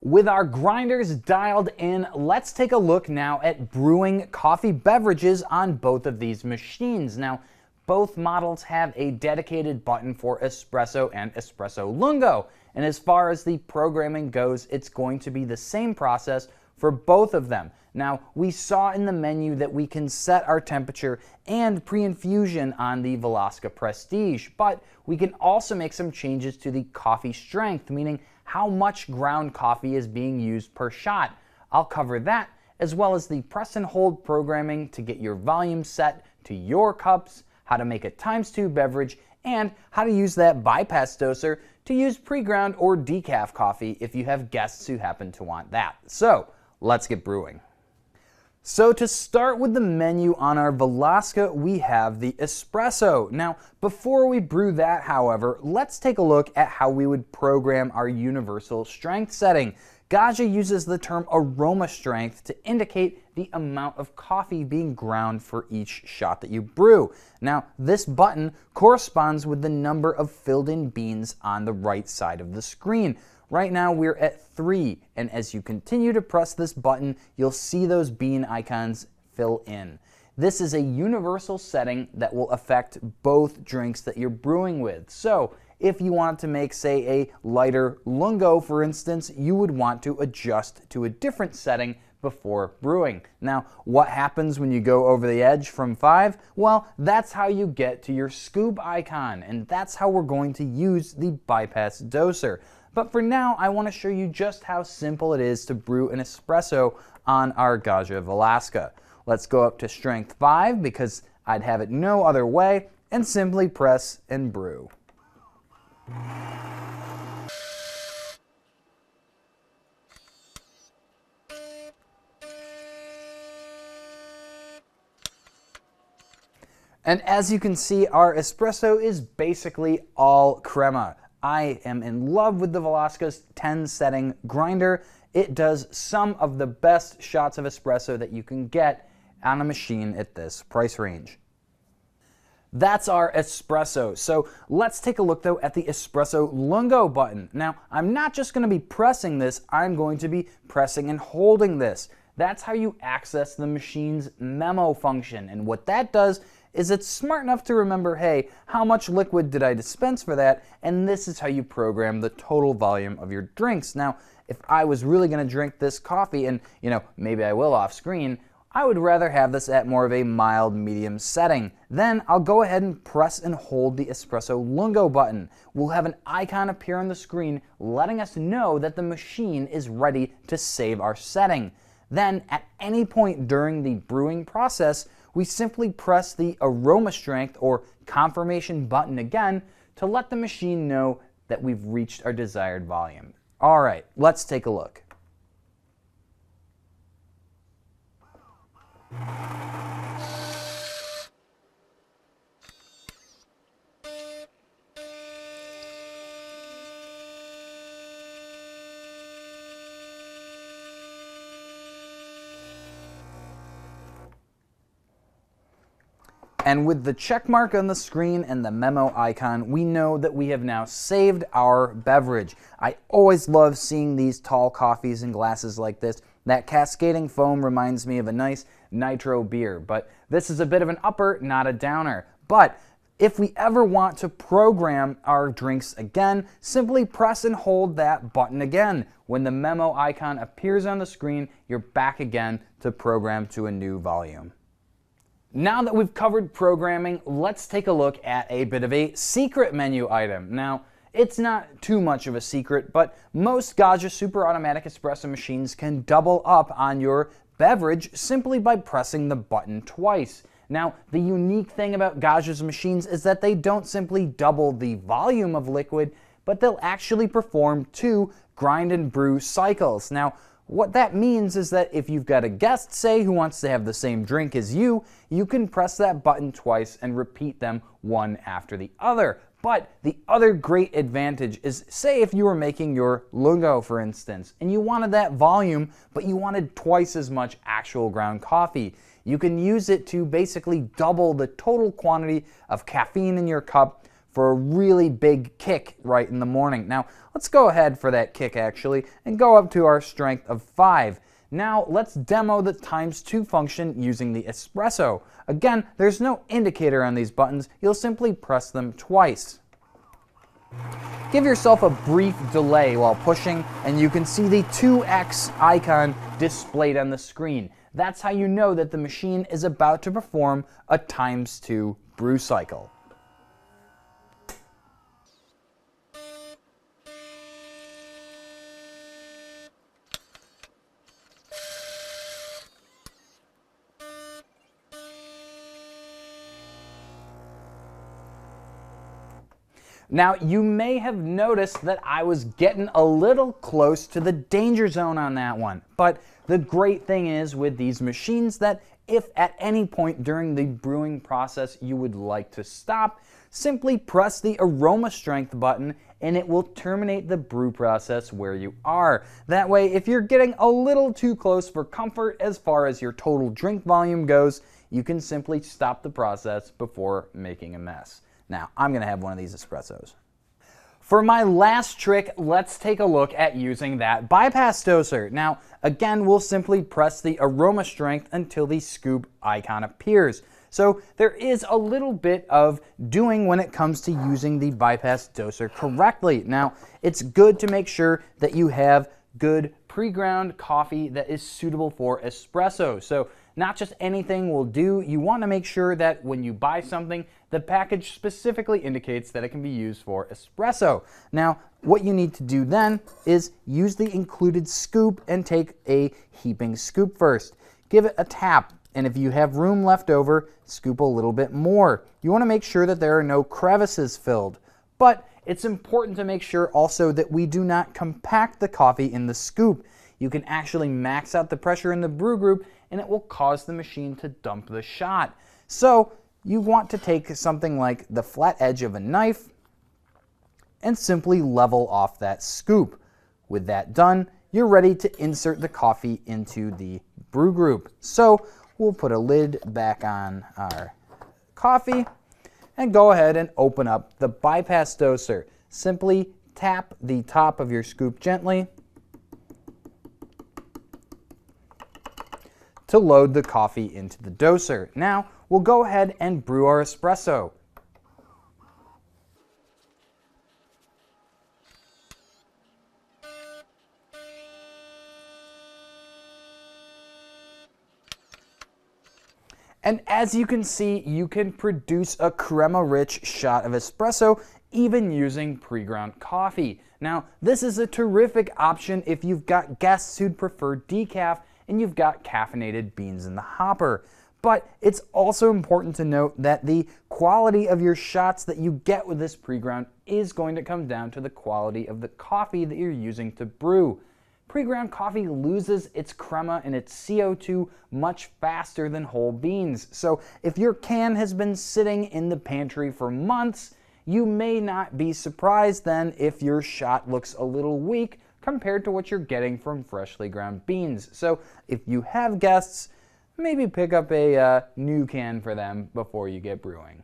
With our grinders dialed in, let's take a look now at brewing coffee beverages on both of these machines. Now, both models have a dedicated button for espresso and espresso lungo. And as far as the programming goes, it's going to be the same process for both of them. Now, we saw in the menu that we can set our temperature and pre-infusion on the Velasca Prestige, but we can also make some changes to the coffee strength, meaning how much ground coffee is being used per shot. I'll cover that, as well as the press and hold programming to get your volume set to your cups, how to make a ×2 beverage, and how to use that bypass doser to use pre-ground or decaf coffee if you have guests who happen to want that. So, let's get brewing. So to start with the menu on our Velasca, we have the espresso. Now, before we brew that, however, let's take a look at how we would program our universal strength setting. Gaggia uses the term aroma strength to indicate the amount of coffee being ground for each shot that you brew. Now, this button corresponds with the number of filled-in beans on the right side of the screen. Right now we're at 3, and as you continue to press this button, you'll see those bean icons fill in. This is a universal setting that will affect both drinks that you're brewing with. So, if you wanted to make, say, a lighter lungo, for instance, you would want to adjust to a different setting before brewing. Now, what happens when you go over the edge from 5? Well, that's how you get to your scoop icon, and that's how we're going to use the bypass doser. But for now, I want to show you just how simple it is to brew an espresso on our Gaggia Velasca. Let's go up to strength 5 because I'd have it no other way, and simply press and brew. And as you can see, our espresso is basically all crema. I am in love with the Velasca's 10 setting grinder. It does some of the best shots of espresso that you can get on a machine at this price range. That's our espresso. So let's take a look though at the espresso lungo button. Now, I'm not just going to be pressing this, I'm going to be pressing and holding this. That's how you access the machine's memo function. And what that does is it's smart enough to remember, hey, how much liquid did I dispense for that? And this is how you program the total volume of your drinks. Now, if I was really going to drink this coffee, and maybe I will off screen, I would rather have this at more of a mild medium setting. Then I'll go ahead and press and hold the espresso lungo button. We'll have an icon appear on the screen letting us know that the machine is ready to save our setting. Then at any point during the brewing process, we simply press the aroma strength or confirmation button again to let the machine know that we've reached our desired volume. All right, let's take a look. And with the check mark on the screen and the memo icon, we know that we have now saved our beverage. I always love seeing these tall coffees in glasses like this. That cascading foam reminds me of a nice nitro beer, but this is a bit of an upper, not a downer. But if we ever want to program our drinks again, simply press and hold that button again. When the memo icon appears on the screen, you're back again to program to a new volume. Now that we've covered programming, let's take a look at a bit of a secret menu item. Now, it's not too much of a secret, but most Gaggia super automatic espresso machines can double up on your beverage simply by pressing the button twice. Now, the unique thing about Gaggia's machines is that they don't simply double the volume of liquid, but they'll actually perform 2 grind and brew cycles. Now, what that means is that if you've got a guest, say, who wants to have the same drink as you can press that button twice and repeat them one after the other. But the other great advantage is, say if you were making your lungo, for instance, and you wanted that volume, but you wanted twice as much actual ground coffee. You can use it to basically double the total quantity of caffeine in your cup for a really big kick right in the morning. Now, let's go ahead for that kick actually and go up to our strength of 5. Now, let's demo the ×2 function using the espresso. Again, there's no indicator on these buttons. You'll simply press them twice. Give yourself a brief delay while pushing, and you can see the 2x icon displayed on the screen. That's how you know that the machine is about to perform a ×2 brew cycle. Now, you may have noticed that I was getting a little close to the danger zone on that one. But the great thing is with these machines that if at any point during the brewing process you would like to stop, simply press the aroma strength button and it will terminate the brew process where you are. That way, if you're getting a little too close for comfort as far as your total drink volume goes, you can simply stop the process before making a mess. Now, I'm going to have one of these espressos. For my last trick, let's take a look at using that bypass doser. Now, again, we'll simply press the aroma strength until the scoop icon appears. So there is a little bit of doing when it comes to using the bypass doser correctly. Now, it's good to make sure that you have good pre-ground coffee that is suitable for espresso. So not just anything will do. You want to make sure that when you buy something, the package specifically indicates that it can be used for espresso. Now, what you need to do then is use the included scoop and take a heaping scoop first. Give it a tap, and if you have room left over, scoop a little bit more. You want to make sure that there are no crevices filled. But it's important to make sure also that we do not compact the coffee in the scoop. You can actually max out the pressure in the brew group and it will cause the machine to dump the shot. So you want to take something like the flat edge of a knife and simply level off that scoop. With that done, you're ready to insert the coffee into the brew group. So we'll put a lid back on our coffee and go ahead and open up the bypass doser. Simply tap the top of your scoop gently to load the coffee into the doser. Now, we'll go ahead and brew our espresso. And as you can see, you can produce a crema-rich shot of espresso even using pre-ground coffee. Now, this is a terrific option if you've got guests who'd prefer decaf and you've got caffeinated beans in the hopper. But it's also important to note that the quality of your shots that you get with this pre-ground is going to come down to the quality of the coffee that you're using to brew. Pre-ground coffee loses its crema and its CO2 much faster than whole beans. So if your can has been sitting in the pantry for months, you may not be surprised then if your shot looks a little weak compared to what you're getting from freshly ground beans. So if you have guests, maybe pick up a new can for them before you get brewing.